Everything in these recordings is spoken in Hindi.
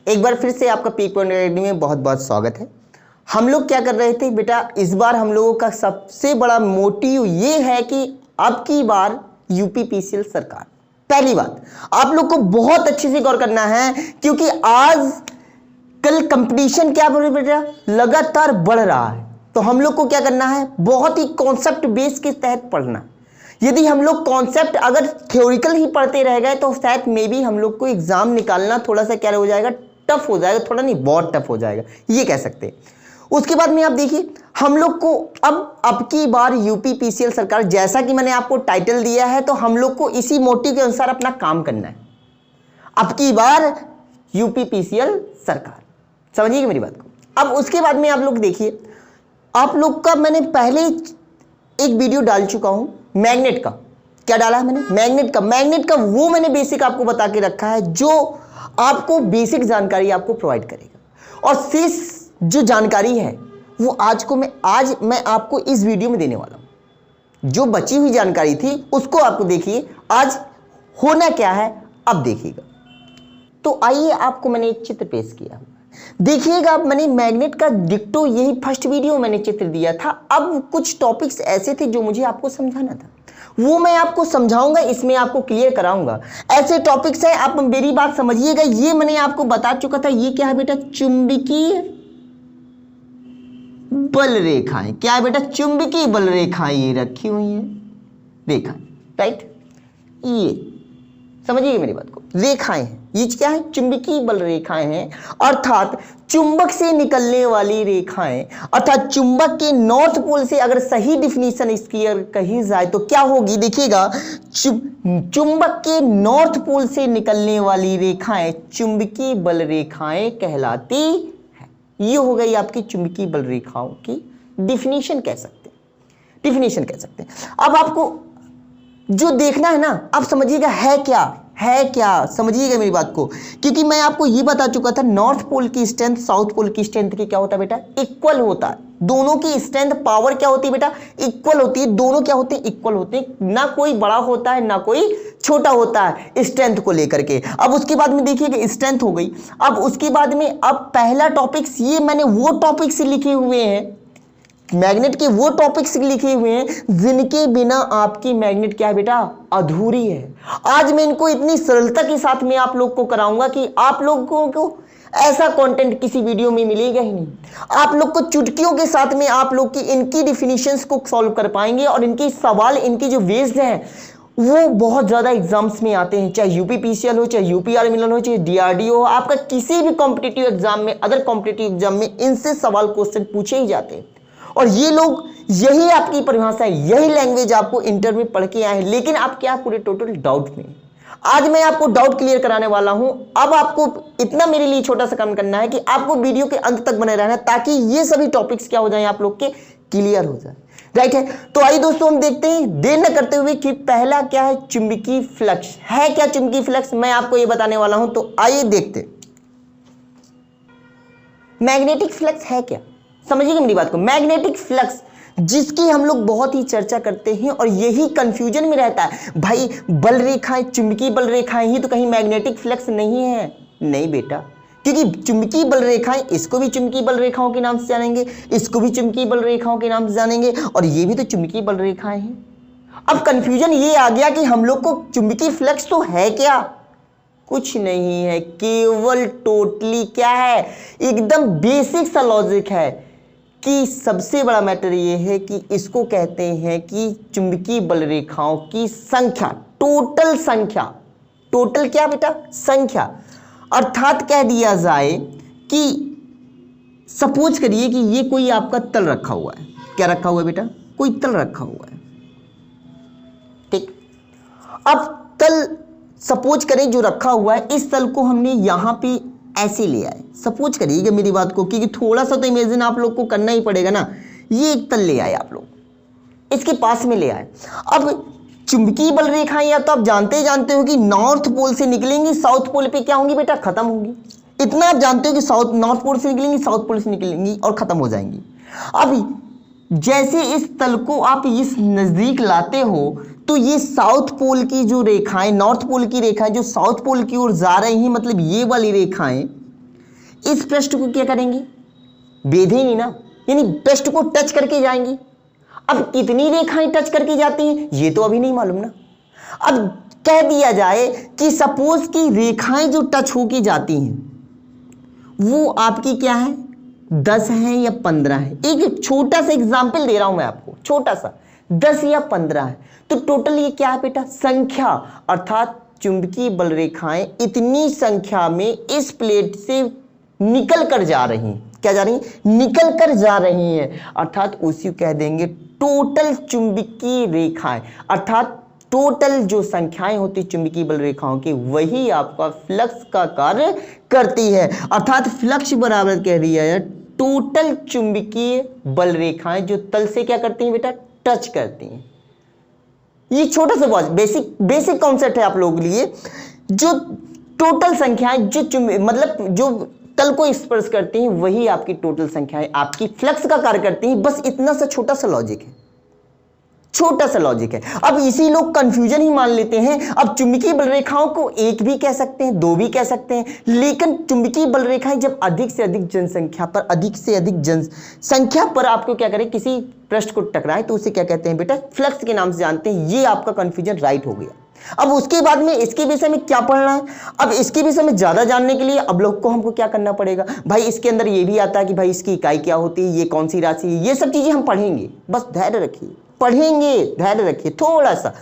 एक बार फिर से आपका पीक पॉइंट अकेडमी में बहुत बहुत स्वागत है। हम लोग क्या कर रहे थे बेटा, इस बार हम लोगों का सबसे बड़ा मोटिव ये है कि अब की बार यूपीपीसीएल सरकार, पहली बात आप लोग को बहुत अच्छे से गौर करना है क्योंकि आज कल कंपटीशन क्या बोल बेटा लगातार बढ़ रहा है। तो हम लोग को क्या करना है, बहुत ही कॉन्सेप्ट बेस के तहत पढ़ना। यदि हम लोग कॉन्सेप्ट अगर थ्योरिकल ही पढ़ते रह गए तो शायद मे बी हम लोग को एग्जाम निकालना थोड़ा सा क्या हो जाएगा, टफ हो जाएगा, थोड़ा नहीं बहुत टफ हो जाएगा, ये कह सकते हैं। उसके बाद में आप देखिए हम लोग को अब की बार यूपीपीसीएल सरकार, जैसा कि मैंने आपको टाइटल दिया है, तो हम लोग को इसी मोटिव के अनुसार अपना काम करना है। अब की बार यूपीपीसीएल सरकार, समझिएगा मेरी बात को। अब उसके बाद में आप लोग देखिए, आप लोग का मैंने पहले एक वीडियो डाल चुका हूं मैग्नेट का। क्या डाला है मैंने? मैग्नेट का वो मैंने बेसिक आपको बता के रखा है जो आपको बेसिक जानकारी आपको प्रोवाइड करेगा, और शेष जो जानकारी है वो आज मैं आपको इस वीडियो में देने वाला हूं। जो बची हुई जानकारी थी उसको आपको देखिए आज होना क्या है, अब देखिएगा। तो आइए आपको मैंने एक चित्र पेश किया, देखिएगा। मैंने मैग्नेट का डिक्टो यही फर्स्ट वीडियो मैंने चित्र दिया था। अब कुछ टॉपिक्स ऐसे थे जो मुझे आपको समझाना था, वो मैं आपको समझाऊंगा, इसमें आपको क्लियर कराऊंगा। ऐसे टॉपिक्स हैं, आप मेरी बात समझिएगा। ये मैंने आपको बता चुका था, ये क्या है बेटा, चुंबकीय बल रेखाएं। क्या है बेटा, चुंबकीय बल रेखाएं ये रखी हुई हैं, रेखाएं, राइट। ये समझिएगा मेरी बात को, रेखाएं हैं, ये क्या है, चुंबकीय बल रेखाएं हैं, अर्थात चुंबक से निकलने वाली रेखाएं, अर्थात चुंबक के नॉर्थ पोल से अगर सही डिफिनीशन इसकी कही जाए तो क्या होगी, देखिएगा। चुंबक के नॉर्थ पोल से निकलने वाली रेखाएं चुंबकीय बल रेखाएं कहलाती है। ये हो गई आपकी चुंबकीय बल रेखाओं की डिफिनीशन कह सकते हैं। अब आपको जो देखना है ना, आप समझिएगा है क्या, समझिएगा मेरी बात को, क्योंकि मैं आपको ये बता चुका था नॉर्थ पोल की स्ट्रेंथ साउथ पोल की स्ट्रेंथ की क्या होता है बेटा, इक्वल होता है। दोनों की स्ट्रेंथ पावर क्या होती है बेटा, इक्वल होती है। दोनों क्या होते हैं, इक्वल होते हैं, ना कोई बड़ा होता है ना कोई छोटा होता है स्ट्रेंथ को लेकर के। अब उसके बाद में देखिएगा स्ट्रेंथ हो गई। अब उसके बाद में अब पहला टॉपिक्स, ये मैंने वो टॉपिक्स लिखे हुए हैं, मैग्नेट के वो टॉपिक्स लिखे हुए हैं जिनके बिना आपकी मैग्नेट क्या है बेटा, अधूरी है। आज मैं इनको इतनी सरलता के साथ में आप लोग को कराऊंगा कि आप लोगों को ऐसा कंटेंट किसी वीडियो में मिलेगा ही नहीं। आप लोग को चुटकियों के साथ में आप लोग की इनकी डिफिनीशंस को सॉल्व कर पाएंगे, और इनके सवाल, इनकी जो वेज हैं वो बहुत ज्यादा एग्जाम्स में आते हैं, चाहे यूपीपीसीएल हो, चाहे यूपीआर मिलन हो, चाहे डीआरडीओ हो। आपका किसी भी कॉम्पिटिटिव एग्जाम में, अदर कॉम्पिटिटिव एग्जाम में इनसे सवाल क्वेश्चन पूछे ही जाते हैं। और ये लोग, यही आपकी परिभाषा है, यही लैंग्वेज आपको इंटर में पढ़ के आए हैं, लेकिन आप क्या पूरे टोटल डाउट में। आज मैं आपको डाउट क्लियर कराने वाला हूं। अब आपको इतना मेरे लिए छोटा सा काम करना है कि आपको वीडियो के अंत तक बने रहना, ताकि ये सभी टॉपिक्स क्या हो जाए, आप लोग के क्लियर हो जाए, राइट है। तो आइए दोस्तों हम देखते हैं देर न करते हुए कि पहला क्या है, चुंबकीय फ्लक्स है। क्या चुंबकीय फ्लक्स, मैं आपको ये बताने वाला हूं। तो आइए देखते, मैग्नेटिक फ्लक्स है क्या, समझिएगा मेरी बात को। मैग्नेटिक फ्लक्स जिसकी हम लोग बहुत ही चर्चा करते हैं, और यही कंफ्यूजन में रहता है, भाई बल रेखाएं, चुंबकीय बल रेखाएं ही तो कहीं मैग्नेटिक फ्लक्स नहीं है। नहीं बेटा, क्योंकि चुंबकीय बल रेखाएं, इसको भी चुंबकीय बल रेखाओं के नाम से जानेंगे, इसको भी चुंबकीय बल रेखाओं के नाम से जानेंगे, और ये भी तो चुंबकीय बल रेखाएं हैं। अब कंफ्यूजन ये आ गया कि हम लोग को चुंबकीय फ्लक्स तो है क्या, कुछ नहीं है, केवल टोटली क्या है, एकदम बेसिक सा लॉजिक है कि सबसे बड़ा मैटर ये है कि इसको कहते हैं कि चुंबकीय बल रेखाओं की संख्या, टोटल संख्या, टोटल क्या बेटा, संख्या। अर्थात कह दिया जाए कि सपोज करिए कि ये कोई आपका तल रखा हुआ है। क्या रखा हुआ है बेटा, कोई तल रखा हुआ है, ठीक। अब तल सपोज करें जो रखा हुआ है, इस तल को हमने यहां पे ऐसे ले आए, सपोज करिएगा मेरी बात को, क्योंकि थोड़ा सा तो इमेजिन आप लोग को करना ही पड़ेगा ना। ये एक तल ले आए आप लोग, इसके पास में ले आए। अब चुंबकीय बल रेखाएं या तो आप जानते हो कि नॉर्थ पोल से निकलेंगी, साउथ पोल पे क्या होंगी बेटा, खत्म होंगी। इतना आप जानते हो कि नॉर्थ पोल से निकलेंगी, साउथ पोल से निकलेंगी और खत्म हो जाएंगी। अब जैसे इस तल को आप इस नजदीक लाते हो, तो ये साउथ पोल की जो रेखाएं, नॉर्थ पोल की रेखाएं जो साउथ पोल की ओर जा रही हैं, मतलब ये वाली रेखाएं इस पृष्ठ को क्या करेंगी, बेधेंगी ना, यानी पृष्ठ को टच करके जाएंगी। अब कितनी रेखाएं टच करके जाती हैं ये तो अभी नहीं मालूम ना। अब कह दिया जाए कि सपोज की रेखाएं जो टच होके जाती हैं वो आपकी क्या है, 10 है या 15 है। एक छोटा सा एग्जाम्पल दे रहा हूं मैं आपको, छोटा सा, 10 या 15 है। तो टोटल ये क्या है बेटा, संख्या, अर्थात चुंबकीय बल रेखाएं इतनी संख्या में इस प्लेट से निकल कर जा रही हैं। क्या जा रही हैं, निकल कर जा रही हैं, अर्थात उसी कह देंगे टोटल चुंबकीय रेखाएं, अर्थात टोटल जो संख्याएं होती चुंबकीय बल रेखाओं की वही आपका फ्लक्स का कार्य करती है। अर्थात फ्लक्स बराबर कह दिया है टोटल चुंबकीय बल रेखाएं जो तल से क्या करती हैं बेटा, टच करती हैं। ये छोटा सा बहुत बेसिक कॉन्सेप्ट है आप लोगों के लिए। जो टोटल संख्याएं जो मतलब जो तल को स्पर्श करती हैं वही आपकी टोटल संख्याएं आपकी फ्लक्स का कार्य करती हैं। बस इतना सा छोटा सा लॉजिक है, छोटा सा लॉजिक है। अब इसी लोग कंफ्यूजन ही मान लेते हैं। अब चुंबकीय बल रेखाओं को एक भी कह सकते हैं, दो भी कह सकते हैं, लेकिन चुंबकीय बल रेखाएं जब अधिक से अधिक जनसंख्या पर, अधिक से अधिक जनसंख्या पर आपको क्या करें, किसी पृष्ठ को टकराए तो उसे क्या कहते हैं बेटा, फ्लक्स के नाम से जानते हैं। ये आपका कंफ्यूजन राइट हो गया। अब उसके बाद में इसके विषय में क्या पढ़ना है, अब इसके विषय में ज्यादा जानने के लिए अब लोग को हमको क्या करना पड़ेगा भाई, इसके अंदर ये भी आता है कि भाई इसकी इकाई क्या होती है, ये कौन सी राशि है, ये सब चीजें हम पढ़ेंगे। बस धैर्य रखिए, पढ़ेंगे, धैर्य रखिए थोड़ा सा,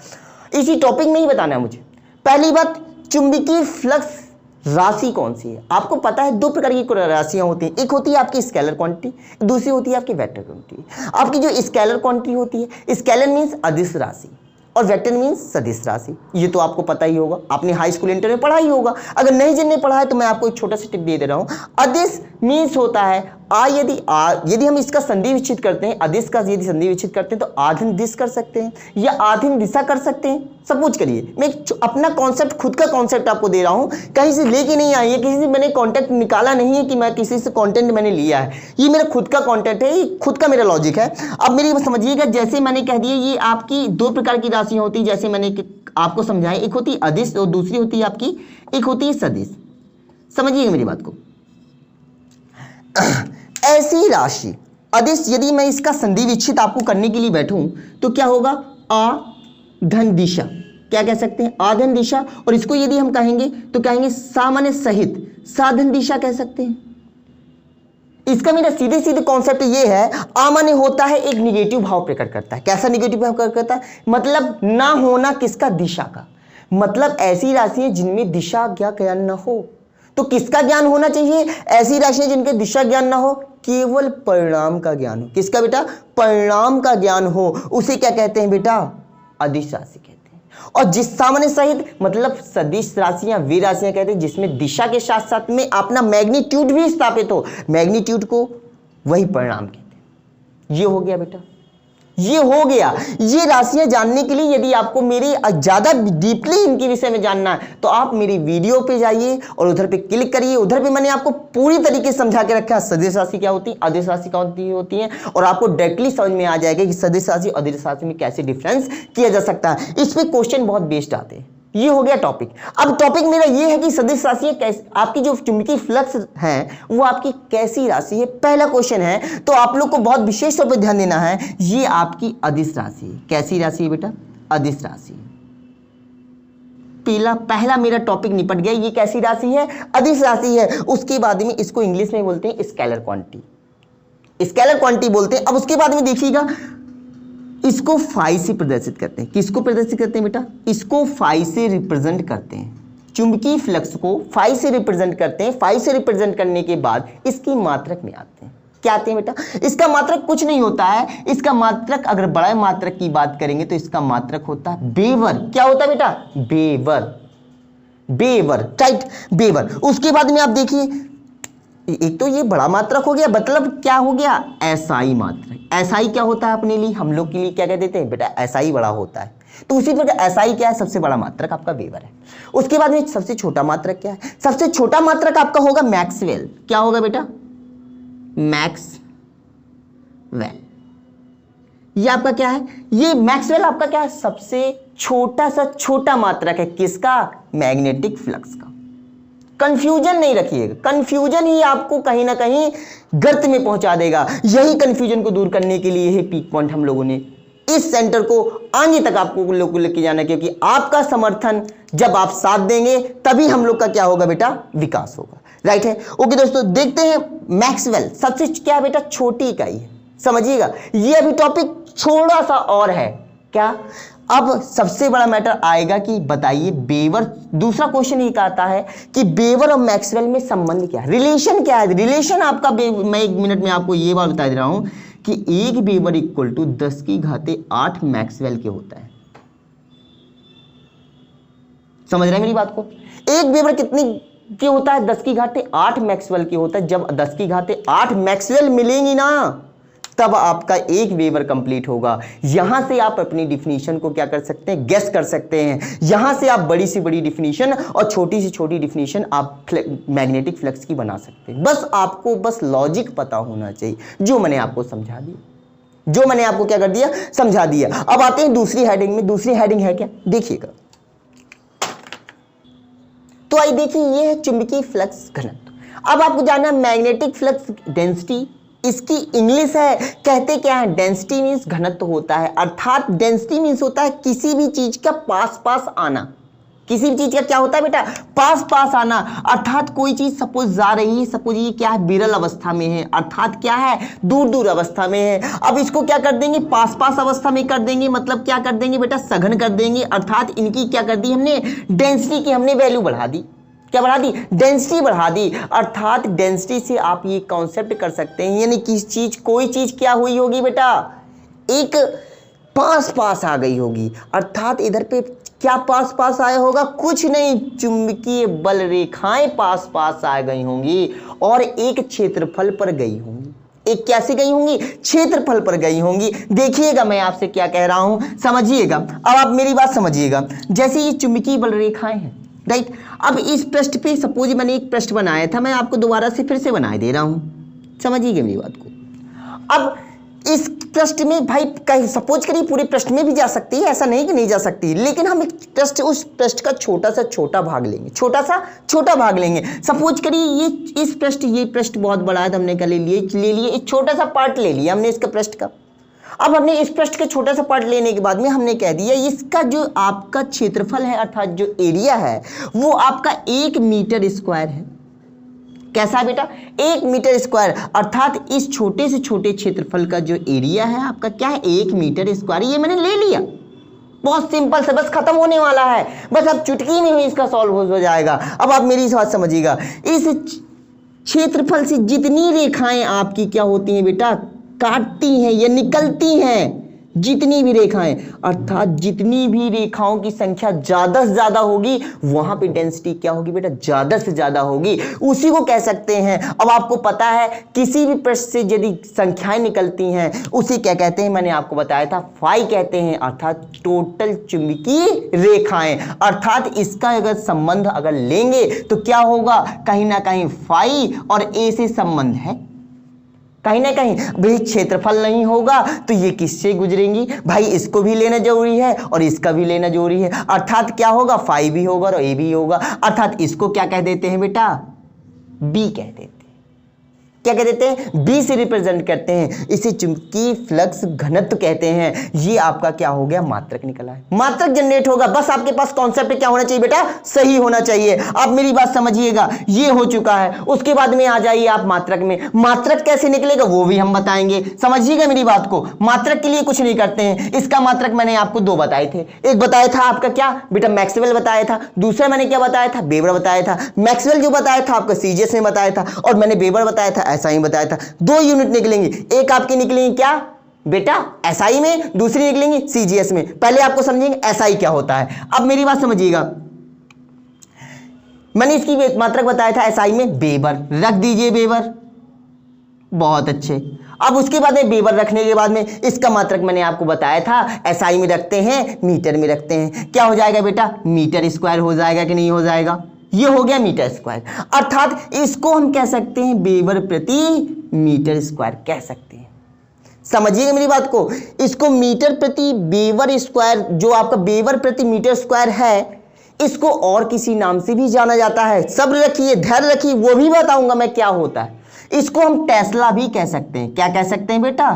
इसी टॉपिक में ही बताना है मुझे। पहली बात, चुंबकीय फ्लक्स राशि कौन सी है। आपको पता है दो प्रकार की राशियां होती हैं, एक होती है आपकी स्केलर क्वांटिटी, दूसरी होती है आपकी वेक्टर क्वांटिटी। आपकी जो स्केलर क्वांटिटी होती है, स्केलर मीन्स अदिश राशि और वेक्टर मीन्स सदिश राशि। ये तो आपको पता ही होगा, आपने हाई स्कूल इंटर में पढ़ा ही होगा। अगर नहीं जिनने पढ़ा है तो मैं आपको एक छोटा सा टिप दे रहा हूं। अदिश मीन्स होता है यदि हम इसका संधि विच्छेद करते हैं, अदिश का यदि संधि विच्छेद करते हैं तो आधीन दिश कर सकते हैं या आधीन दिशा कर सकते हैं। सपोज करिए मैं अपना कॉन्सेप्ट, खुद का कॉन्सेप्ट आपको दे रहा हूं, कहीं से लेके नहीं आई है, किसी से मैंने कॉन्टेंट निकाला नहीं है कि मैं किसी से कॉन्टेंट मैंने लिया है। ये मेरा खुद का कॉन्टेंट है, ये खुद का मेरा लॉजिक है। अब मेरी समझिएगा, जैसे मैंने कह दिया ये आपकी दो प्रकार की राशियां होती है, जैसे मैंने आपको समझाया, एक होती है अदिश और दूसरी होती है आपकी, एक होती है सदिश। समझिएगा मेरी बात को। ऐसी राशि अदिश यदि मैं इसका संधि विच्छेद आपको करने के लिए बैठूं तो क्या होगा, आधन दिशा, क्या कह सकते हैं, आधन दिशा। और इसको यदि हम कहेंगे तो कहेंगे सामान्य सहित साधन दिशा कह सकते हैं। इसका मेरा सीधे सीधे कॉन्सेप्ट ये है, आमान्य होता है एक निगेटिव भाव प्रकट करता है। कैसा निगेटिव भाव प्रकट करता है, मतलब ना होना किसका, दिशा का। मतलब ऐसी राशियां जिनमें दिशा ज्ञान ना हो, तो किसका ज्ञान होना चाहिए, ऐसी राशियां जिनके दिशा ज्ञान ना हो, केवल परिणाम का ज्ञान हो। किसका बेटा, परिणाम का ज्ञान हो, उसे क्या कहते हैं बेटा, अदिश राशि कहते हैं। और जिस सामान्य सहित मतलब सदिश राशियां वे राशियां कहते हैं जिसमें दिशा के साथ साथ में अपना मैग्नीट्यूड भी स्थापित हो, मैग्नीट्यूड को वही परिणाम कहते हैं। ये हो गया बेटा, ये हो गया। ये राशियां जानने के लिए यदि आपको मेरी ज्यादा डीपली इनके विषय में जानना है तो आप मेरी वीडियो पे जाइए और उधर पे क्लिक करिए। उधर पे मैंने आपको पूरी तरीके से समझा के रखा है, सदिश राशि क्या होती है, अदिश राशि क्या होती है, और आपको डायरेक्टली समझ में आ जाएगा कि सदिश राशि और अदिश राशि में कैसे डिफरेंस किया जा सकता है। इस पे क्वेश्चन बहुत बेस्ड आते हैं। ये हो गया टॉपिक। अब टॉपिक मेरा ये है कि सदिश राशि कैसे, आपकी जो चुंबकीय फ्लक्स है वो आपकी कैसी राशि है, पहला क्वेश्चन है। तो आप लोग को बहुत विशेष तौर पर ध्यान देना है, ये आपकी अदिश राशि है। कैसी राशि है बेटा, अदिश राशि। पहला मेरा टॉपिक निपट गया, ये कैसी राशि है, अदिश राशि है। उसके बाद में इसको इंग्लिश में बोलते हैं स्केलर क्वांटिटी, स्केलर क्वांटिटी बोलते हैं। अब उसके बाद में देखिएगा, इसको फाई से प्रदर्शित करते हैं। किसको प्रदर्शित करते हैं बेटा, इसको फाई से रिप्रेजेंट करते हैं। चुंबकीय फ्लक्स को फाई से रिप्रेजेंट करते हैं। फाई से रिप्रेजेंट करने के बाद इसकी मात्रक में आते हैं। क्या आते हैं बेटा, इसका मात्रक कुछ नहीं होता है, इसका मात्रक अगर बड़ा मात्रक की बात करेंगे तो इसका मात्रक होता है बेवर। क्या होता है बेटा, बेवर, बेवर, राइट, बेवर। उसके बाद में आप देखिए, एक तो ये बड़ा मात्रक हो गया, मतलब क्या हो गया, एसआई मात्रक। एसआई क्या होता है अपने लिए, हम लोग के लिए क्या कह देते हैं बेटा, एसआई बड़ा होता है। तो उसी प्रकार एसआई क्या है, सबसे बड़ा मात्रक आपका वेबर है। उसके बाद में सबसे छोटा मात्रक क्या है, सबसे छोटा मात्रक आपका होगा मैक्सवेल। क्या होगा बेटा, मैक्सवेल। ये आपका क्या है, ये मैक्सवेल आपका क्या है, सबसे छोटा सा छोटा मात्रक है। किसका, मैग्नेटिक फ्लक्स का। कंफ्यूजन नहीं रखिएगा, कंफ्यूजन ही आपको कहीं ना कहीं गर्त में पहुंचा देगा। यही कंफ्यूजन को दूर करने के लिए यह पीक पॉइंट हम लोगों ने इस सेंटर को आगे तक आपको लोग को लेके जाना, क्योंकि आपका समर्थन जब आप साथ देंगे तभी हम लोग का क्या होगा बेटा, विकास होगा। राइट है, ओके दोस्तों, देखते हैं मैक्सवेल सबसे क्या है बेटा, छोटी इकाई है, समझिएगा। ये अभी टॉपिक थोड़ा सा और है क्या, अब सबसे बड़ा मैटर आएगा कि बताइए वेवर, दूसरा क्वेश्चन ये कहता है कि वेवर और मैक्सवेल में संबंध क्या है, रिलेशन क्या है। रिलेशन आपका मैं 1 मिनट में आपको ये बात बता दे रहा हूं कि 1 वेबर इक्वल टू 10⁸ मैक्सवेल के होता है। समझ रहे हैं मेरी बात को, 1 वेबर कितनी के होता है, 10⁸ मैक्सवेल के होता है। जब 10⁸ मैक्सवेल मिलेंगी ना तब आपका 1 वेबर कंप्लीट होगा। यहां से आप अपनी डिफिनीशन को क्या कर सकते हैं, गेस कर सकते हैं। यहां से आप बड़ी से बड़ी डिफिनीशन और छोटी से छोटी डिफिनीशन आप मैग्नेटिक फ्लक्स की बना सकते हैं। बस आपको बस लॉजिक पता होना चाहिए, जो मैंने आपको समझा दिया, जो मैंने आपको क्या कर दिया, समझा दिया। अब आते हैं दूसरी हेडिंग में। दूसरी हेडिंग है क्या, देखिएगा तो आइए देखिए, ये है चुंबकीय फ्लक्स घनत्व। अब आपको जानना मैग्नेटिक फ्लक्स डेंसिटी, इसकी इंग्लिश है, कहते क्या है, डेंसिटी मींस घनत्व होता है, अर्थात डेंसिटी मींस होता है किसी भी चीज का पास पास आना। किसी भी चीज का क्या होता है बेटा, पास पास आना। अर्थात कोई चीज सपोज जा रही है, सपोज ये क्या है, विरल अवस्था में है, अर्थात क्या है, दूर दूर अवस्था में है। अब इसको क्या कर देंगे, पास पास अवस्था में कर देंगे, मतलब क्या कर देंगे बेटा, सघन कर देंगे। अर्थात इनकी क्या कर दी हमने, डेंसिटी की हमने वैल्यू बढ़ा दी। क्या बढ़ा दी, डेंसिटी बढ़ा दी। अर्थात डेंसिटी से आप ये कॉन्सेप्ट कर सकते हैं, यानी किस चीज, कोई चीज क्या हुई होगी बेटा, एक पास पास आ गई होगी। अर्थात इधर पे क्या पास पास आया होगा, कुछ नहीं, चुंबकीय बल रेखाएं पास पास आ गई होंगी और एक क्षेत्रफल पर गई होंगी। एक कैसे गई होंगी, क्षेत्रफल पर गई होंगी। देखिएगा मैं आपसे क्या कह रहा हूं, समझिएगा। अब आप मेरी बात समझिएगा, जैसे ये चुंबकीय बल रेखाएं हैं, राइट। अब इस पृष्ठ पे सपोज मैंने एक पृष्ठ बनाया था, मैं आपको दोबारा से फिर से बनाए दे रहा हूं, समझिएगा मेरी बात को। अब इस पृष्ठ में भाई सपोज करिए पूरे पृष्ठ में भी जा सकती है, ऐसा नहीं कि नहीं जा सकती, लेकिन हम एक पृष्ठ, उस पृष्ठ का छोटा सा छोटा भाग लेंगे, छोटा सा छोटा भाग लेंगे। सपोज करिए ये इस पृष्ठ, ये पृष्ठ बहुत बड़ा है तो हमने क्या ले लिए एक छोटा सा पार्ट ले लिया हमने इसका पृष्ठ का। अब हमने इस पृष्ठ के छोटा सा पार्ट लेने के बाद में हमने कह दिया इसका जो आपका क्षेत्रफल है, अर्थात जो एरिया है, वो आपका 1 मीटर स्क्वायर है। कैसा बेटा, 1 मीटर स्क्वायर। अर्थात इस छोटे से छोटे क्षेत्रफल का जो एरिया है आपका क्या है, 1 मीटर स्क्वायर। ये मैंने ले लिया, बहुत सिंपल से, बस खत्म होने वाला है, बस अब चुटकी में ही इसका सॉल्व हो जाएगा। अब आप मेरी बात समझिएगा, इस क्षेत्रफल से जितनी रेखाएं आपकी क्या होती हैं बेटा, काटती हैं या निकलती हैं, जितनी भी रेखाएं, अर्थात जितनी भी रेखाओं की संख्या ज्यादा से ज्यादा होगी वहां पे डेंसिटी क्या होगी बेटा, ज्यादा से ज्यादा होगी। उसी को कह सकते हैं। अब आपको पता है किसी भी पृष्ठ से यदि संख्याएं निकलती हैं उसे क्या कहते हैं, मैंने आपको बताया था, फाई कहते हैं, अर्थात टोटल चुंबकीय रेखाएं। अर्थात इसका अगर संबंध अगर लेंगे तो क्या होगा, कहीं ना कहीं फाई और ए से संबंध है, कहीं ना कहीं। भाई क्षेत्रफल नहीं होगा तो ये किससे गुजरेंगी, भाई इसको भी लेना जरूरी है और इसका भी लेना जरूरी है। अर्थात क्या होगा, फाई भी होगा और ए भी होगा। अर्थात इसको क्या कह देते हैं बेटा, बी कह देते हैं। क्या कह देते हैं, बी से रिप्रेजेंट करते हैं। इसे चुंबकीय फ्लक्स घनत्व कहते हैं। ये आपका क्या हो गया, मात्रक निकला है, मात्रक जनरेट होगा। बस आपके पास कॉन्सेप्ट क्या होना चाहिए बेटा, सही होना चाहिए। आप मेरी बात समझिएगा, ये हो चुका है। उसके बाद में आ जाइए आप मात्रक में। मात्रक कैसे निकलेगा वो भी हम बताएंगे, समझिएगा मेरी बात को। मात्रक के लिए कुछ नहीं करते हैं, इसका मात्रक मैंने आपको 2 बताए थे। एक बताया था आपका क्या बेटा, मैक्सवेल बताया था। दूसरा मैंने क्या बताया था, वेबर बताया था। मैक्सवेल जो बताया था आपका सीजीएस में बताया था, और मैंने वेबर बताया था, ऐसा ही बताया था। 2 यूनिट निकलेंगी, एक आपकी निकलेंगी क्या बेटा, एसआई में, दूसरी निकलेंगी सीजीएस में। पहले आपको समझेंगे एसआई क्या होता है। अब मेरी बात समझिएगा, मैंने इसकी मात्रक बताया था एसआई में वेबर, रख दीजिए वेबर, बहुत अच्छे। अब उसके बाद में वेबर रखने के बाद में इसका मात्रक मैंने आपको बताया था, एसआई में रखते हैं, मीटर में रखते हैं, क्या हो जाएगा बेटा, मीटर स्क्वायर हो जाएगा कि नहीं हो जाएगा, ये हो गया मीटर स्क्वायर। अर्थात इसको हम कह सकते हैं वेबर प्रति मीटर स्क्वायर कह सकते हैं। समझिएगा मेरी बात को, इसको मीटर प्रति वेबर स्क्वायर, जो आपका वेबर प्रति मीटर स्क्वायर है, इसको और किसी नाम से भी जाना जाता है, सब्र रखिए, धैर्य रखिए, वो भी बताऊंगा मैं क्या होता है। इसको हम टेस्ला भी कह सकते हैं। क्या कह सकते हैं बेटा?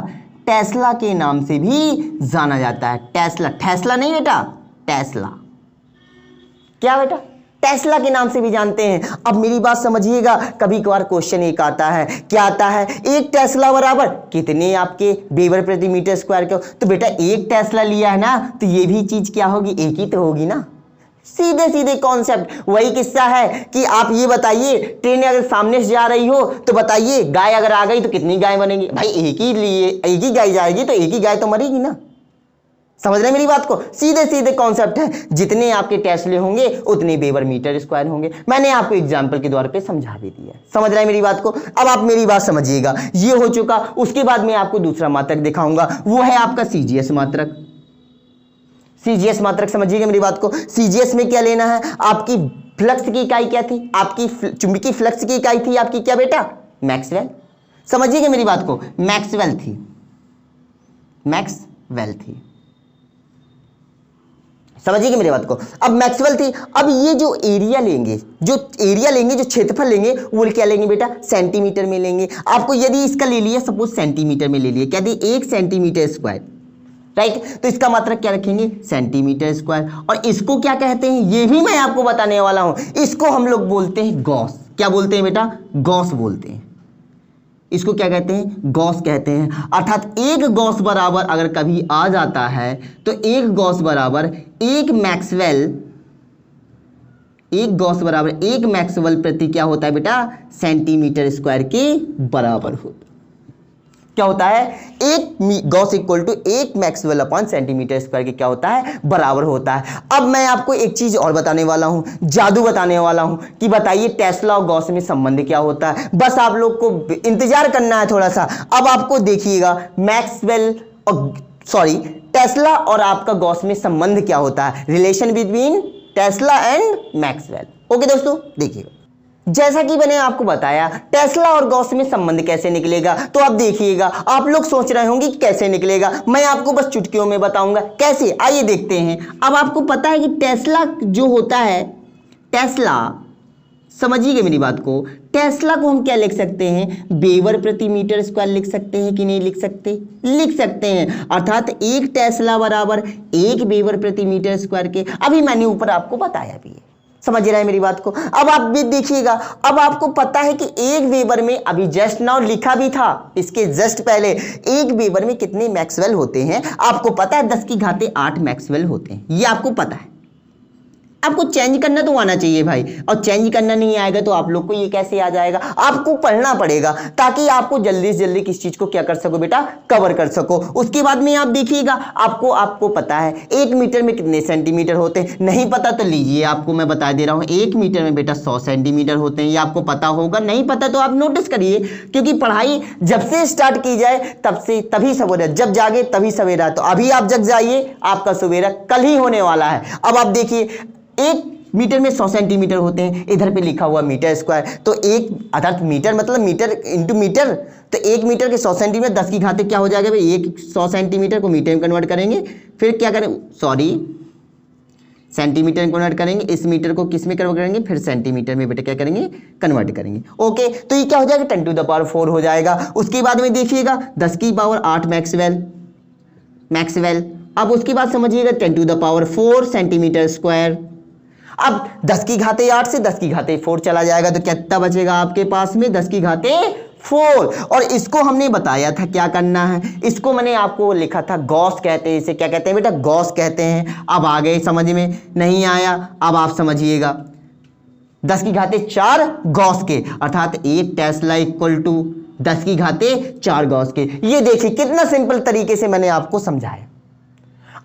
टेस्ला के नाम से भी जाना जाता है। टेस्ला, टेस्ला नहीं बेटा, टेस्ला। क्या बेटा? टेस्ला के नाम से भी जानते हैं। अब मेरी बात समझिएगा, कभी कभार क्वेश्चन एक आता है, क्या आता है? एक टेस्ला बराबर कितने आपके वेबर प्रति मीटर स्क्वायर के? तो बेटा एक टेस्ला लिया है ना, तो ये भी चीज क्या होगी? एक ही तो होगी ना। सीधे सीधे कॉन्सेप्ट। वही किस्सा है कि आप ये बताइए, ट्रेन अगर सामने से जा रही हो तो बताइए गाय अगर आ गई तो कितनी गाय बनेगी? भाई एक ही गाय जाएगी तो एक ही गाय तो मरेगी ना। समझ रहे हैं मेरी बात को? सीधे सीधे कॉन्सेप्ट है। जितने आपके टेस्ले होंगे उतने वेबर मीटर स्क्वायर होंगे। मैंने आपको एग्जांपल के द्वारा पे समझा भी दिया। समझ रहे हैं मेरी बात को? अब आप मेरी बात समझिएगा, ये हो चुका। उसके बाद मैं आपको दूसरा मात्रक दिखाऊंगा, वो है आपका सीजीएस मात्रक। सीजीएस मात्रक समझिएगा मेरी बात को। सीजीएस में क्या लेना है? आपकी फ्लक्स की इकाई क्या थी? आपकी चुंबकीय फ्लक्स की इकाई थी आपकी क्या बेटा? मैक्सवेल। समझिएगा मेरी बात को, मैक्सवेल थी, मैक्सवेल थी। समझिएगा मेरी बात को। अब मैक्सवेल थी। अब ये जो एरिया लेंगे, जो क्षेत्रफल लेंगे, वो क्या लेंगे बेटा? सेंटीमीटर में लेंगे। आपको यदि इसका ले लिया, सपोज सेंटीमीटर में ले लिया, क्या दी? 1 सेंटीमीटर स्क्वायर, राइट? तो इसका मात्रक क्या रखेंगे? Centimetre square. और इसको क्या कहते हैं ये भी मैं आपको बताने वाला हूं। इसको हम लोग बोलते हैं गॉस। क्या बोलते हैं बेटा? गॉस बोलते हैं। इसको क्या कहते हैं? गॉस कहते हैं। अर्थात एक गॉस बराबर अगर कभी आ जाता है तो एक गॉस बराबर एक मैक्सवेल प्रति क्या होता है बेटा? सेंटीमीटर स्क्वायर के बराबर होता है। क्या होता है? एक गॉस इक्वल टू एक मैक्सवेल अपॉन सेंटीमीटर स्क्वायर के क्या होता है? बराबर होता है। अब मैं आपको एक चीज और बताने वाला हूं, जादू बताने वाला हूं कि बताइए टेस्ला और गॉस में संबंध क्या होता है। बस आप लोग को इंतजार करना है थोड़ा सा। अब आपको देखिएगा टेस्ला और आपका गॉस में संबंध क्या होता है, relation between Tesla and Maxwell. Okay दोस्तों, देखिएगा जैसा कि मैंने आपको बताया टेस्ला और गॉस में संबंध कैसे निकलेगा। तो आप देखिएगा, आप लोग सोच रहे होंगे कि कैसे निकलेगा, मैं आपको बस चुटकियों में बताऊंगा कैसे। आइए देखते हैं। अब आपको पता है कि टेस्ला जो होता है, टेस्ला, समझिएगा मेरी बात को, टेस्ला को हम क्या लिख सकते हैं? वेबर प्रति मीटर स्क्वायर लिख सकते हैं कि नहीं लिख सकते? लिख सकते हैं। अर्थात एक टेस्ला बराबर एक वेबर प्रति मीटर स्क्वायर के। अभी मैंने ऊपर आपको बताया भी है। समझ रहे हैं मेरी बात को? अब आप भी देखिएगा, अब आपको पता है कि एक वेबर में, अभी जस्ट नाउ लिखा भी था इसके जस्ट पहले, एक वेबर में कितने मैक्सवेल होते हैं? आपको पता है 10 की घाते 8 मैक्सवेल होते हैं। ये आपको पता है। आपको चेंज करना तो आना चाहिए भाई, और चेंज करना नहीं आएगा तो आप लोग को ये कैसे आ जाएगा? आपको पढ़ना पड़ेगा ताकि आपको जल्दी से जल्दी किस चीज को क्या कर सको बेटा? कवर कर सको। उसके बाद में आप देखिएगा, आपको पता है 1 मीटर में कितने सेंटीमीटर होते हैं? नहीं पता तो लीजिए, आपको मैं बता दे रहा हूं, 1 मीटर में बेटा 100 सेंटीमीटर होते हैं। ये आपको पता होगा, नहीं पता तो आप नोटिस करिए, क्योंकि पढ़ाई जब से स्टार्ट की जाए तभी सवेरा, जब जागे तभी सवेरा। तो अभी आप जग जाइए, आपका सवेरा कल ही होने वाला है। अब आप देखिए 1 मीटर में 100 सेंटीमीटर होते हैं, इधर पे लिखा हुआ मीटर स्क्वायर, तो एक अर्थात मीटर मतलब मीटर इंटू मीटर, तो 1 मीटर के 100 सेंटीमीटर 10 की घाते क्या हो जाएगा भाई? 100 सेंटीमीटर को मीटर में कन्वर्ट करेंगे, फिर क्या करें, सेंटीमीटर में कन्वर्ट करेंगे, इस मीटर को किस में कन्वर्ट करेंगे, फिर सेंटीमीटर में बेटा क्या करेंगे? कन्वर्ट करेंगे। ओके, तो ये क्या हो जाएगा? 10 टू द पावर 4 हो जाएगा। उसके बाद में देखिएगा 10 की पावर 8 मैक्सवेल। अब उसके बाद समझिएगा 10 to the power 4 centimetre square. अब 10 की घाते 8 से 10 की घाते 4 चला जाएगा, तो कितना बचेगा आपके पास में? 10 की घाते 4। और इसको हमने बताया था क्या करना है, इसको मैंने आपको लिखा था गॉस कहते हैं। इसे क्या कहते हैं बेटा? गॉस कहते हैं। अब आ गए समझ में? नहीं आया? अब आप समझिएगा 10 की घाते 4 गॉस के, अर्थात 1 टेस्ला इक्वल टू 10 की घाते 4 गॉस के। ये देखिए कितना सिंपल तरीके से मैंने आपको समझाया।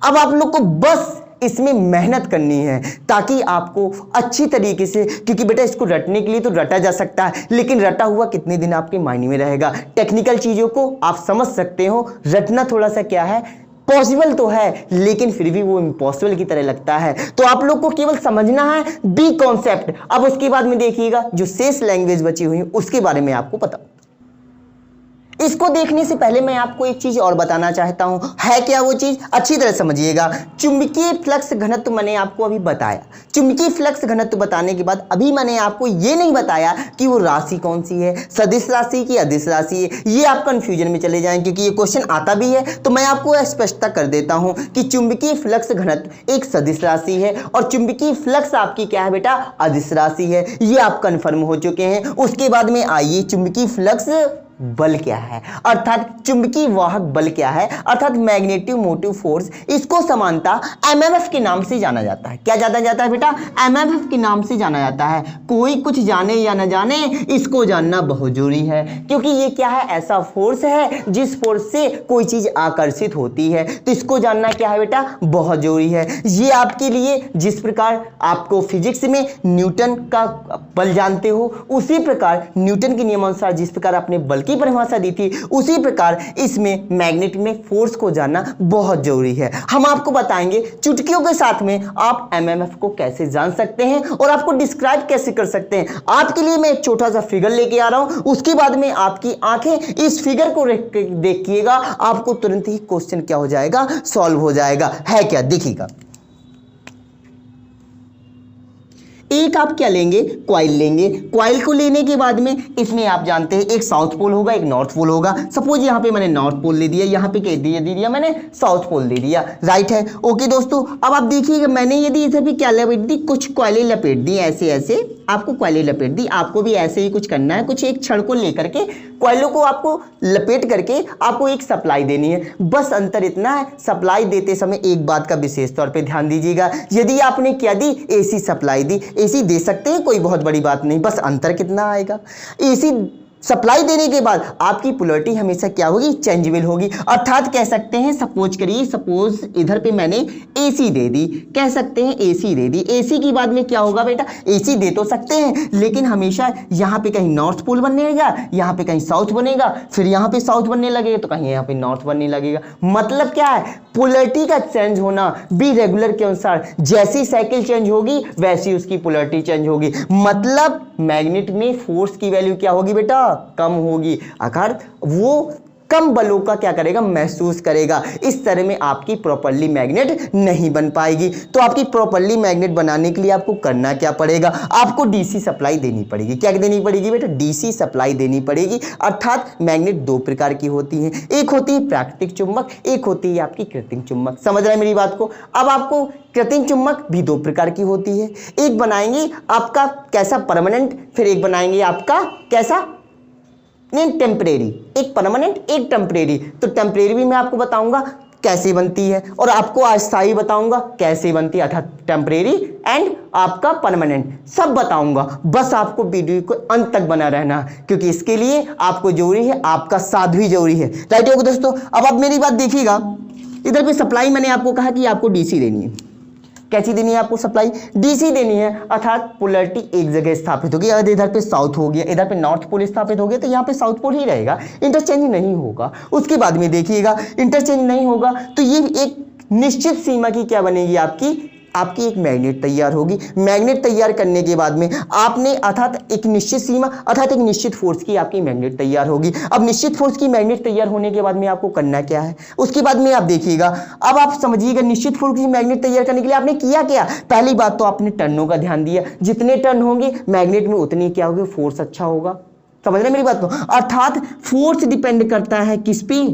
अब आप लोग को बस इसमें मेहनत करनी है ताकि आपको अच्छी तरीके से, क्योंकि बेटा इसको रटने के लिए तो रटा जा सकता है, लेकिन रटा हुआ कितने दिन आपके माइंड में रहेगा? टेक्निकल चीजों को आप समझ सकते हो, रटना थोड़ा सा क्या है, पॉसिबल तो है, लेकिन फिर भी वो इम्पॉसिबल की तरह लगता है। तो आप लोग को केवल समझना है बी कॉन्सेप्ट। अब उसके बाद में देखिएगा जो शेष लैंग्वेज बची हुई उसके बारे में आपको पता। इसको देखने से पहले मैं आपको एक चीज और बताना चाहता हूं, है क्या वो चीज, अच्छी तरह समझिएगा। चुंबकीय फ्लक्स घनत्व मैंने आपको अभी बताया। चुंबकीय फ्लक्स घनत्व बताने के बाद अभी मैंने आपको ये नहीं बताया कि वो राशि कौन सी है, सदिश राशि की अदिश राशि है। ये आप कंफ्यूजन में चले जाएं क्योंकि ये क्वेश्चन आता भी है। तो मैं आपको स्पष्टता कर देता हूं कि चुंबकीय फ्लक्स घनत्व एक सदिश राशि है और चुंबकीय फ्लक्स आपकी क्या है बेटा, अदिश राशि है। ये आप कंफर्म हो चुके हैं। उसके बाद में आइए चुंबकीय फ्लक्स बल क्या है, अर्थात चुंबकीय वाहक बल क्या है, अर्थात मैग्नेटिक मोटिव फोर्स। इसको समानता एमएमएफ के नाम से जाना जाता है। क्या जाना जाता है बेटा, एमएमएफ के नाम से जाना जाता है। कोई कुछ जाने या न जाने, इसको जानना बहुत जरूरी है क्योंकि ये क्या है, ऐसा फोर्स है जिस फोर्स से कोई चीज आकर्षित होती है। तो इसको जानना क्या है बेटा, बहुत जरूरी है। ये आपके लिए जिस प्रकार आपको फिजिक्स में न्यूटन का बल जानते हो, उसी प्रकार न्यूटन के नियमानुसार जिस प्रकार आपने बल की परिभाषा दी थी, उसी प्रकार इसमें मैग्नेट में फोर्स को जानना बहुत जरूरी है। हम आपको बताएंगे चुटकियों के साथ में आप एमएमएफ को कैसे जान सकते हैं और आपको डिस्क्राइब कैसे कर सकते हैं। आपके लिए मैं एक छोटा सा फिगर लेके आ रहा हूं, उसके बाद में आपकी आंखें इस फिगर को देखिएगा, आपको तुरंत ही क्वेश्चन क्या हो जाएगा, सॉल्व हो जाएगा। है क्या, देखिएगा। एक आप क्या लेंगे, क्वाइल लेंगे। क्वाइल को लेने के बाद में इसमें आप जानते हैं एक साउथ पोल होगा, एक नॉर्थ पोल होगा। सपोज यहाँ पे मैंने नॉर्थ पोल ले दिया, यहाँ पे क्या दे दिया मैंने, साउथ पोल दे दिया, राइट है। ओके दोस्तों, अब आप देखिएगा मैंने यदि इधर भी क्या लपेट दी, कुछ क्वाइलें लपेट दी, ऐसे ऐसे आपको क्वाइलें लपेट दी। आपको भी ऐसे ही कुछ करना है, कुछ एक छड़ को लेकर के क्वाइलों को आपको लपेट करके आपको एक सप्लाई देनी है। बस अंतर इतना है, सप्लाई देते समय एक बात का विशेष तौर पे ध्यान दीजिएगा। यदि आपने क्या दी, एसी सप्लाई दी, एसी दे सकते हैं, कोई बहुत बड़ी बात नहीं, बस अंतर कितना आएगा, एसी सप्लाई देने के बाद आपकी पोलैरिटी हमेशा क्या होगी, चेंजेबल होगी। अर्थात कह सकते हैं, सपोज करिए, सपोज इधर पे मैंने एसी दे दी, कह सकते हैं एसी दे दी। एसी की बाद में क्या होगा बेटा, एसी दे तो सकते हैं लेकिन हमेशा यहाँ पे कहीं नॉर्थ पोल बनेगा, यहाँ पे कहीं साउथ बनेगा, फिर यहाँ पे साउथ बनने लगेगा तो कहीं यहाँ पे नॉर्थ बनने लगेगा। मतलब क्या है, पोलैरिटी का चेंज होना बी रेगुलर के अनुसार, जैसी साइकिल चेंज होगी वैसी उसकी पोलैरिटी चेंज होगी। मतलब मैग्नेट में फोर्स की वैल्यू क्या होगी बेटा, कम होगी। अर्थात वो कम बलों का क्या करेगा, महसूस करेगा। इस तरह में आपकी प्रॉपर्ली मैग्नेट नहीं बन पाएगी। तो आपकी प्रॉपर्ली मैग्नेट बनाने के लिए आपको करना क्या पड़ेगा, आपको डीसी सप्लाई देनी पड़ेगी। क्या देनी पड़ेगी बेटा, डीसी सप्लाई देनी पड़ेगी। अर्थात मैग्नेट दो प्रकार की होती हैं, एक होती है प्राकृतिक चुंबक, एक होती है आपकी कृत्रिम चुंबक। समझ रहे हैं मेरी बात को। अब आपको कृत्रिम चुंबक भी दो प्रकार की होती है, एक बनाएंगे आपका कैसा, परमानेंट, फिर एक बनाएंगे आपका कैसा, नहीं टेम्परेरी। एक परमानेंट एक टेम्परेरी। तो टेम्परेरी भी मैं आपको बताऊंगा कैसे बनती है और आपको अस्थायी बताऊंगा कैसे बनती है, अर्थात टेम्परेरी एंड आपका परमानेंट सब बताऊंगा। बस आपको वीडियो को अंत तक बना रहना क्योंकि इसके लिए आपको जरूरी है, आपका साथ भी जरूरी है। राइट होगा दोस्तों। अब आप मेरी बात देखिएगा, इधर पे सप्लाई मैंने आपको कहा कि आपको डीसी देनी है। कैसी देनी है आपको सप्लाई, डीसी देनी है। अर्थात पोलैरिटी एक जगह स्थापित होगी, अगर इधर पे साउथ हो गया, इधर पे नॉर्थ पोल स्थापित हो गया तो यहाँ पे साउथ पोल ही रहेगा, इंटरचेंज नहीं होगा। उसके बाद में देखिएगा इंटरचेंज नहीं होगा तो ये एक निश्चित सीमा की क्या बनेगी, आपकी एक मैग्नेट तैयार होगी। मैग्नेट तैयार करने के बाद में आपने अर्थात एक निश्चित सीमा, अर्थात एक निश्चित फोर्स की आपकी मैग्नेट तैयार होगी। अब निश्चित फोर्स की मैग्नेट तैयार होने के बाद में आपको करना क्या है, उसके बाद में आप देखिएगा। अब आप समझिएगा निश्चित फोर्स की मैग्नेट तैयार करने के लिए आपने किया क्या, पहली बात तो आपने टर्नों का ध्यान दिया। जितने टर्न होंगे मैग्नेट में उतनी क्या होगी, फोर्स अच्छा होगा। समझ रहे मेरी बात को। अर्थात फोर्स डिपेंड करता है किस पे,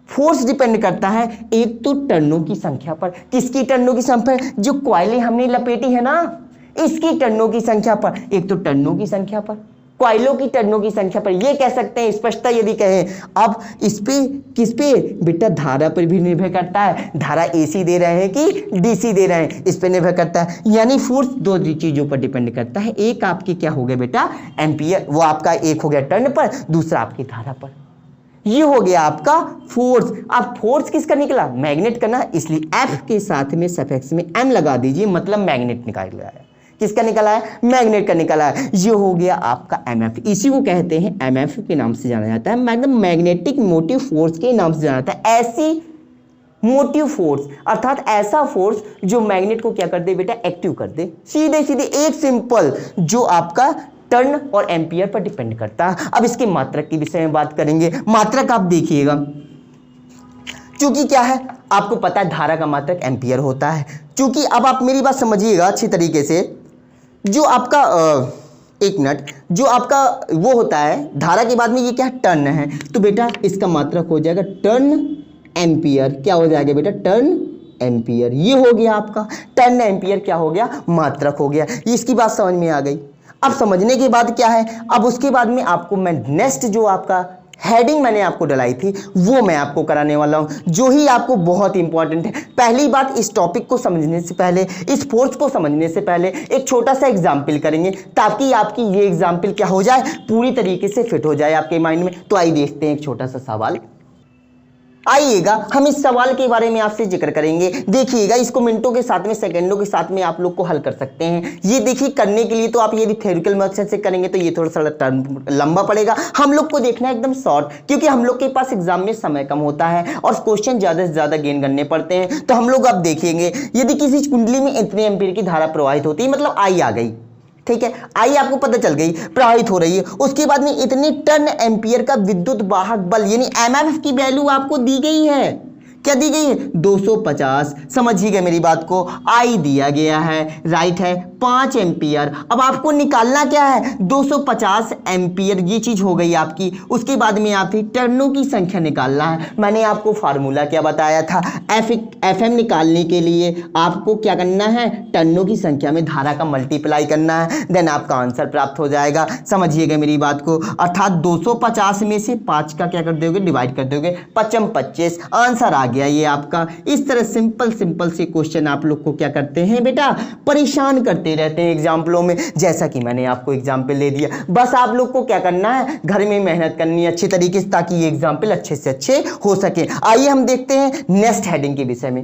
फोर्स डिपेंड करता है एक तो टर्नों की संख्या पर। किसकी टर्नों की संख्या, जो कॉइलें हमने लपेटी है ना, इसकी टर्नों की संख्या पर। एक तो टर्नों की संख्या पर, कॉइलों की टर्नों की संख्या पर। ये कह सकते हैं स्पष्टता यदि कहें। अब इस पे किस पे बेटा, धारा पर भी निर्भर करता है। धारा एसी दे रहे हैं कि डीसी दे रहे हैं, इस पे निर्भर करता है। यानी फोर्स दो चीजों पर डिपेंड करता है। एक आपकी क्या हो गया बेटा, एम्पियर, वो आपका एक हो गया टर्न पर, दूसरा आपकी धारा पर। ये हो गया आपका फोर्स। अब फोर्स किसका निकला, मैग्नेट का ना, इसलिए एफ के साथ में सफिक्स में एम लगा दीजिए, मतलब मैग्नेट निकाल आया। किसका निकला है, मैग्नेट का निकला है। ये हो गया आपका एमएफ, इसी को कहते हैं एमएफ के नाम से जाना जाता है, मतलब मैग्नेटिक मोटिव फोर्स के नाम से जाना जाता है। ऐसी मोटिव फोर्स अर्थात ऐसा फोर्स जो मैग्नेट को क्या कर दे बेटा, एक्टिव कर दे। सीधे सीधे एक सिंपल जो आपका टर्न और एम्पियर पर डिपेंड करता है। अब इसके मात्रक के विषय में बात करेंगे। मात्रक आप देखिएगा, चूंकि क्या है आपको पता है धारा का मात्रक एम्पियर होता है। चूंकि अब आप मेरी बात समझिएगा अच्छी तरीके से, जो आपका एक मिनट, जो आपका वो होता है धारा के बाद में ये क्या है टर्न है, तो बेटा इसका मात्रक हो जाएगा टर्न एम्पियर। क्या हो जाएगा बेटा? Turn ampere. ये हो गया आपका टर्न एम्पियर, क्या हो गया? मात्रक हो गया। इसकी बात समझ में आ गई। अब समझने के बाद क्या है, अब उसके बाद में आपको मैं नेक्स्ट जो आपका हेडिंग मैंने आपको डलाई थी वो मैं आपको कराने वाला हूं, जो ही आपको बहुत इंपॉर्टेंट है। पहली बात, इस टॉपिक को समझने से पहले, इस फोर्स को समझने से पहले एक छोटा सा एग्जाम्पल करेंगे, ताकि आपकी ये एग्जाम्पल क्या हो जाए, पूरी तरीके से फिट हो जाए आपके माइंड में। तो आइए देखते हैं एक छोटा सा सवाल। आइएगा हम इस सवाल के बारे में आपसे जिक्र करेंगे। देखिएगा, इसको मिनटों के साथ में, सेकंडों के साथ में आप लोग को हल कर सकते हैं। ये देखिए, करने के लिए तो आप यदि थ्योरिटिकल मेथड से करेंगे तो ये थोड़ा सा टर्म लंबा पड़ेगा। हम लोग को देखना है एकदम शॉर्ट, क्योंकि हम लोग के पास एग्जाम में समय कम होता है और क्वेश्चन ज्यादा से ज्यादा गेन करने पड़ते हैं। तो हम लोग अब देखेंगे, यदि किसी कुंडली में इतने एम्पीयर की धारा प्रवाहित होती है, मतलब आई आ गई, ठीक है, आई आपको पता चल गई प्रवाहित हो रही है, उसके बाद में इतने टन एम्पियर का विद्युत वाहक बल यानी एमएफ की वैल्यू आपको दी गई है। क्या दी गई है? 250। समझिएगा मेरी बात को, आई दिया गया है, राइट है 5 एम्पियर। अब आपको निकालना क्या है? 250 एम्पियर, ये चीज हो गई आपकी। उसके बाद में आप टर्नों की संख्या निकालना है। मैंने आपको फार्मूला क्या बताया था? एफएम निकालने के लिए आपको क्या करना है? टर्नों की संख्या में धारा का मल्टीप्लाई करना है, देन आपका आंसर प्राप्त हो जाएगा। समझिएगा मेरी बात को, अर्थात 250 में से 5 का क्या कर दोगे? डिवाइड कर दोगे, 5 25, आंसर आ गया ये आपका। इस तरह सिंपल से क्वेश्चन आप लोग को क्या करते हैं बेटा? परेशान करते रहते हैं एग्जाम्पलों में, जैसा कि मैंने आपको एग्जाम्पल ले दिया। बस आप लोग को क्या करना है? घर में मेहनत करनी है अच्छी तरीके से, ताकि ये एग्जाम्पल अच्छे से अच्छे हो सके। आइए हम देखते हैं नेक्स्ट हेडिंग के विषय में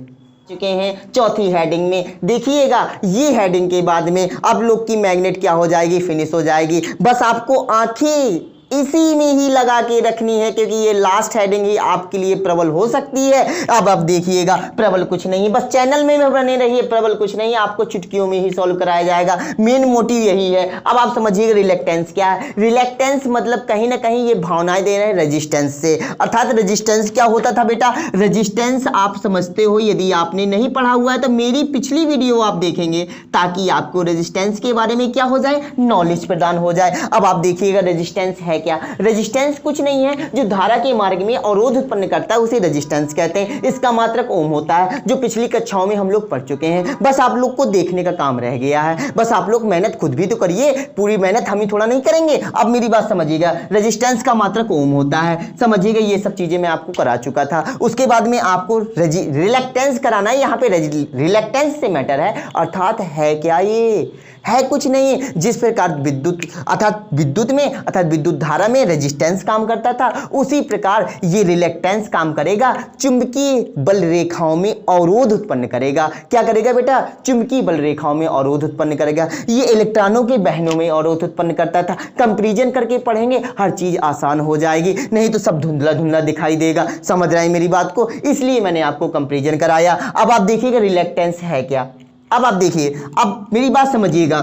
चुके हैं। चौथी हेडिंग में देखिएगा, ये हेडिंग के बाद में अब लोग की मैग्नेट क्या हो जाएगी? फिनिश हो जाएगी। बस आपको आंखें इसी में ही लगा के रखनी है, क्योंकि ये लास्ट हेडिंग ही आपके लिए प्रबल हो सकती है। अब आप देखिएगा, प्रबल कुछ नहीं, बस चैनल में बने रहिए, प्रबल कुछ नहीं, आपको चुटकियों में ही सॉल्व कराया जाएगा। मेन मोटिव यही है। अब आप समझिएगा रिलेक्टेंस क्या है। रिलेक्टेंस मतलब कहीं ना कहीं ये भावनाएं दे रहे हैं रेजिस्टेंस से। अर्थात रेजिस्टेंस क्या होता था बेटा? रेजिस्टेंस आप समझते हो, यदि आपने नहीं पढ़ा हुआ है तो मेरी पिछली वीडियो आप देखेंगे, ताकि आपको रेजिस्टेंस के बारे में क्या हो जाए? नॉलेज प्रदान हो जाए। अब आप देखिएगा रेजिस्टेंस है क्या? रेजिस्टेंस कुछ नहीं है, जो धारा के मार्ग में अवरोध उत्पन्न करता है उसे रेजिस्टेंस कहते हैं। इसका मात्रक ओम होता है, जो पिछली कक्षाओं में हम लोग पढ़ चुके हैं। बस आप लोग को देखने का काम रह गया है। बस आप लोग मेहनत खुद भी तो करिए, पूरी मेहनत हम ही थोड़ा नहीं करेंगे। अब मेरी बात समझिएगा, रेजिस्टेंस का मात्रक ओम होता है। समझिएगा, ये सब चीजें मैं आपको करा चुका था। उसके बाद में आपको रिलेक्टेंस कराना है। यहाँ पे रिलेक्टेंस से मैटर है, अर्थात है क्या? ये है कुछ नहीं। जिस प्रकार विद्युत अर्थात विद्युत में अर्थात विद्युत धारा में रेजिस्टेंस काम करता था, उसी प्रकार ये रिलेक्टेंस काम करेगा। चुंबकीय बल रेखाओं में अवरोध उत्पन्न करेगा। क्या करेगा बेटा? चुंबकीय बल रेखाओं में अवरोध उत्पन्न करेगा। ये इलेक्ट्रॉनों के बहनों में अवरोध उत्पन्न करता था। कंपैरिजन करके पढ़ेंगे, हर चीज आसान हो जाएगी, नहीं तो सब धुंधला धुंधला दिखाई देगा। समझ रहे हैं मेरी बात को? इसलिए मैंने आपको कंपैरिजन कराया। अब आप देखिएगा रिलेक्टेंस है क्या। अब आप देखिए, अब मेरी बात समझिएगा,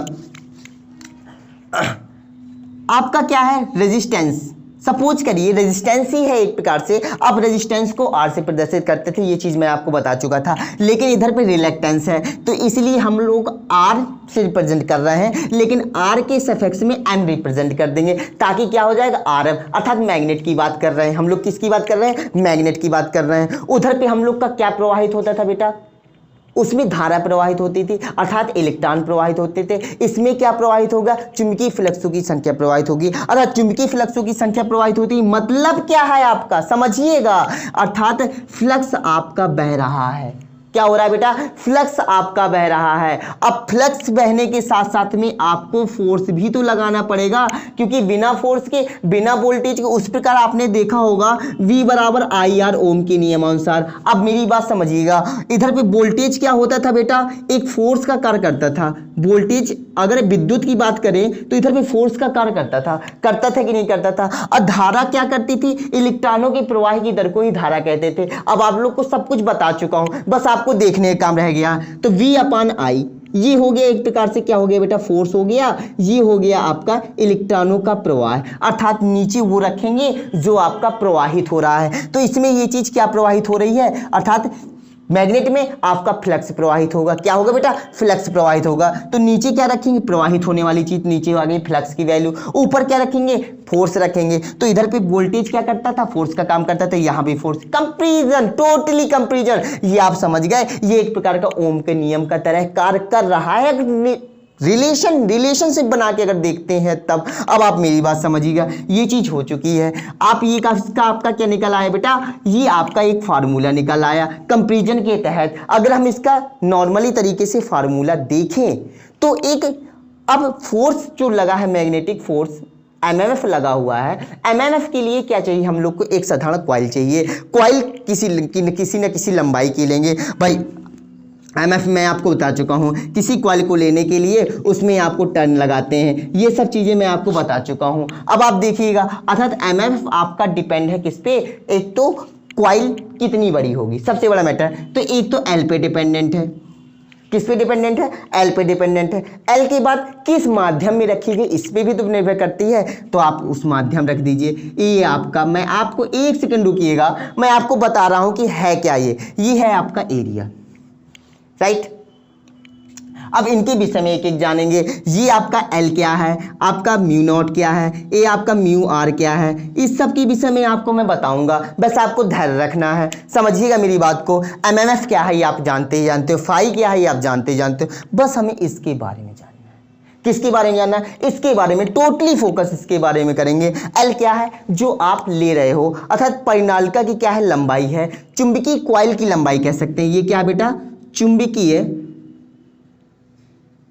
आपका क्या है? रेजिस्टेंस। सपोज करिए रेजिस्टेंस ही है एक प्रकार से। अब रेजिस्टेंस को आर से प्रदर्शित करते थे, ये चीज मैं आपको बता चुका था। लेकिन इधर पे रिलेक्टेंस है, तो इसलिए हम लोग आर से रिप्रेजेंट कर रहे हैं, लेकिन आर के सफिक्स में एम रिप्रेजेंट कर देंगे, ताकि क्या हो जाएगा? R M. अर्थात मैग्नेट की बात कर रहे हैं हम लोग। किसकी बात कर रहे हैं? मैग्नेट की बात कर रहे हैं। उधर पे हम लोग का क्या प्रवाहित होता था बेटा? उसमें धारा प्रवाहित होती थी, अर्थात इलेक्ट्रॉन प्रवाहित होते थे। इसमें क्या प्रवाहित होगा? चुंबकीय फ्लक्सों की संख्या प्रवाहित होगी। अर्थात चुंबकीय फ्लक्सों की संख्या प्रवाहित होती, मतलब क्या है आपका? समझिएगा, अर्थात फ्लक्स आपका बह रहा है। क्या हो रहा है बेटा? फ्लक्स आपका बह रहा है। अब फ्लक्स बहने के साथ साथ में आपको फोर्स भी तो लगाना पड़ेगा, क्योंकि बिना फोर्स के, बिना वोल्टेज के, उस प्रकार आपने देखा होगा V बराबर IR ओम के नियमानुसार। अब मेरी बात समझिएगा, इधर पे वोल्टेज क्या होता था बेटा? एक फोर्स का कार्य करता था। वोल्टेज अगर विद्युत की बात करें तो इधर पे फोर्स का कार्य करता था कि नहीं करता था? और धारा क्या करती थी? इलेक्ट्रॉनों के प्रवाह की दर को ही धारा कहते थे। अब आप लोग को सब कुछ बता चुका हूं, बस आपको आपको देखने का काम रह गया। तो V/I ये हो गया एक प्रकार से क्या हो गया बेटा, फोर्स हो गया। ये हो गया आपका इलेक्ट्रॉनों का प्रवाह, अर्थात नीचे वो रखेंगे जो आपका प्रवाहित हो रहा है। तो इसमें ये चीज क्या प्रवाहित हो रही है, अर्थात मैग्नेट में आपका फ्लक्स प्रवाहित होगा। क्या होगा बेटा, फ्लक्स प्रवाहित होगा। तो नीचे क्या रखेंगे, प्रवाहित होने वाली चीज नीचे आ गई फ्लक्स की वैल्यू। ऊपर क्या रखेंगे, फोर्स रखेंगे। तो इधर पे वोल्टेज क्या करता था, फोर्स का काम करता था, यहाँ पे फोर्स। कंपैरिजन, टोटली कंपैरिजन, ये आप समझ गए। ये एक प्रकार का ओम के नियम का तरह कार्य कर रहा है। रिलेशनशिप बना के अगर देखते हैं तब। अब आप मेरी बात समझिएगा, ये चीज हो चुकी है। आप ये इसका आपका क्या निकल आया बेटा, ये आपका एक फार्मूला निकल आया कंपैरिजन के तहत। अगर हम इसका नॉर्मली तरीके से फार्मूला देखें तो एक, अब फोर्स जो लगा है, मैग्नेटिक फोर्स MMF लगा हुआ है। MMF के लिए क्या चाहिए हम लोग को, एक साधारण कॉइल चाहिए। कॉइल किसी न किसी लंबाई की लेंगे भाई। MF मैं आपको बता चुका हूँ, किसी कॉइल को लेने के लिए उसमें आपको टर्न लगाते हैं, ये सब चीज़ें मैं आपको बता चुका हूँ। अब आप देखिएगा, अर्थात MF आपका डिपेंड है किस पे, एक तो कॉइल कितनी बड़ी होगी, सबसे बड़ा मैटर। तो एक तो L पे डिपेंडेंट है, किस पे डिपेंडेंट है, L पे डिपेंडेंट है। L के बाद किस माध्यम में रखी गई, इस पे भी तो निर्भर करती है। तो आप उस माध्यम रख दीजिए। ये आपका, मैं आपको एक सेकंड रुकिएगा, मैं आपको बता रहा हूँ कि है क्या। ये है आपका एरिया, राइट। अब इनके विषय में एक एक जानेंगे। ये आपका L क्या है, आपका μ0 क्या है, ये आपका μr क्या है, इस सब के विषय में आपको मैं बताऊंगा। बस आपको धैर्य रखना है, समझिएगा मेरी बात को। MMF क्या है ये आप जानते ही जानते हो, फाई क्या है ये आप जानते ही जानते हो। बस हमें इसके बारे में जानना है। किसके बारे में जानना है, इसके बारे में, टोटली फोकस इसके बारे में करेंगे। L क्या है, जो आप ले रहे हो, अर्थात परिनालिका की क्या है, लंबाई है। चुंबकीय कॉइल की लंबाई कह सकते हैं। ये क्या बेटा, चुंबकीय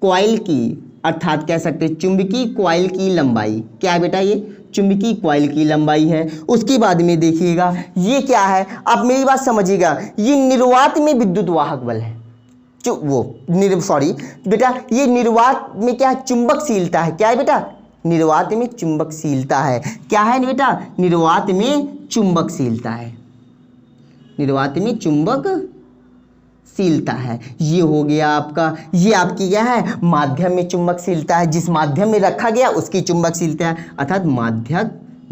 कॉइल की, अर्थात कह सकते हैं चुंबकीय कॉइल की लंबाई। क्या है बेटा, ये चुंबकीय कॉइल की लंबाई है। उसके बाद में देखिएगा ये क्या है, आप मेरी बात समझिएगा, ये निर्वात में विद्युत वाहक बल है। बेटा ये निर्वात में क्या है, चुंबकशीलता है। क्या है बेटा, निर्वात में चुंबकशीलता है। क्या है बेटा, निर्वात में चुंबकशीलता है, निर्वात में चुंबक शीलता है। ये हो गया आपका, ये आपकी क्या है, माध्यम में चुंबकशीलता है। जिस माध्यम में रखा गया उसकी चुंबकशीलता है, अर्थात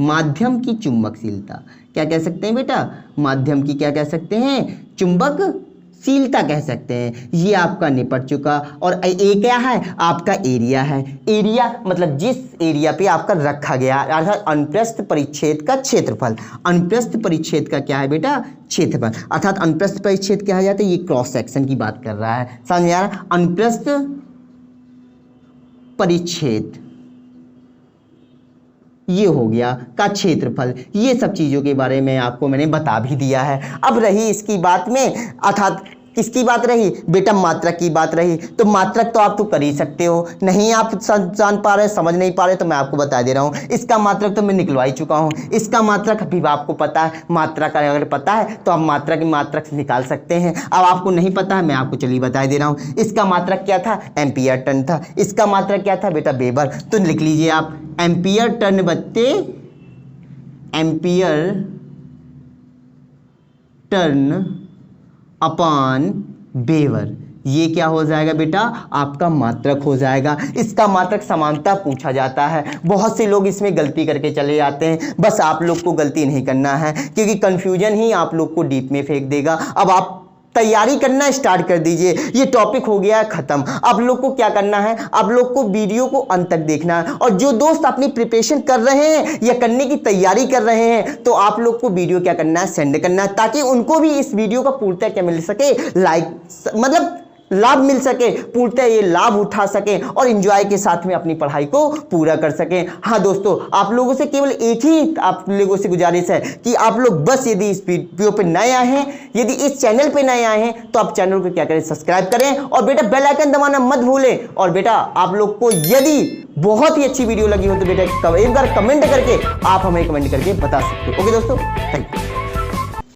माध्यम की चुंबकशीलता। क्या कह सकते हैं बेटा, माध्यम की क्या कह सकते हैं, चुंबकशीलता कह सकते हैं। ये आपका निपट चुका। और ये क्या है, आपका एरिया है। एरिया मतलब जिस एरिया पे आपका रखा गया, अर्थात अनुप्रस्थ परिच्छेद का क्षेत्रफल। अनुप्रस्थ परिच्छेद का क्या है बेटा, क्षेत्रफल। अर्थात अनुप्रस्थ परिच्छेद क्या जाता है, ये क्रॉस सेक्शन की बात कर रहा है, समझ में आ रहा है। अनुप्रस्थ परिच्छेद ये हो गया का क्षेत्रफल। ये सब चीज़ों के बारे में आपको मैंने बता भी दिया है। अब रही इसकी बात में, अर्थात किसकी बात रही बेटा, मात्रक की बात रही। तो मात्रक तो आप तो कर ही सकते हो, नहीं आप जान पा रहे, समझ नहीं पा रहे, तो मैं आपको बता दे रहा हूँ। इसका मात्रक तो मैं निकलवा ही चुका हूँ। इसका मात्रक अभी आपको पता है, मात्रा का अगर पता है तो आप मात्रा की मात्रक से निकाल सकते हैं। अब आपको नहीं पता है, मैं आपको चलिए बता दे रहा हूँ। इसका मात्रक क्या था, एम्पियर टन था। इसका मात्रक क्या था बेटा, वेबर। तो लिख लीजिए आप, एम्पियर टन बत्ते एम्पियर टन अपान वेबर। ये क्या हो जाएगा बेटा, आपका मात्रक हो जाएगा। इसका मात्रक समानता पूछा जाता है। बहुत से लोग इसमें गलती करके चले जाते हैं, बस आप लोग को गलती नहीं करना है, क्योंकि कंफ्यूजन ही आप लोग को डीप में फेंक देगा। अब आप तैयारी करना स्टार्ट कर दीजिए। ये टॉपिक हो गया है खत्म। आप लोग को क्या करना है, आप लोग को वीडियो को अंत तक देखना है। और जो दोस्त अपनी प्रिपरेशन कर रहे हैं या करने की तैयारी कर रहे हैं, तो आप लोग को वीडियो क्या करना है, सेंड करना है, ताकि उनको भी इस वीडियो का पूर्णतः क्या मिल सके, लाइक मतलब लाभ मिल सके, पूर्णतः ये लाभ उठा सकें और एंजॉय के साथ में अपनी पढ़ाई को पूरा कर सकें। हाँ दोस्तों, आप लोगों से केवल एक ही आप लोगों से गुजारिश है कि आप लोग बस यदि इस वीडियो पे नए आए हैं, यदि इस चैनल पे नए आए हैं, तो आप चैनल को क्या करें, सब्सक्राइब करें और बेटा बेल आइकन दबाना मत भूलें। और बेटा आप लोग को यदि बहुत ही अच्छी वीडियो लगी हो तो बेटा एक बार कमेंट करके आप हमें कमेंट करके बता सकते हो। ओके दोस्तों, थैंक यू।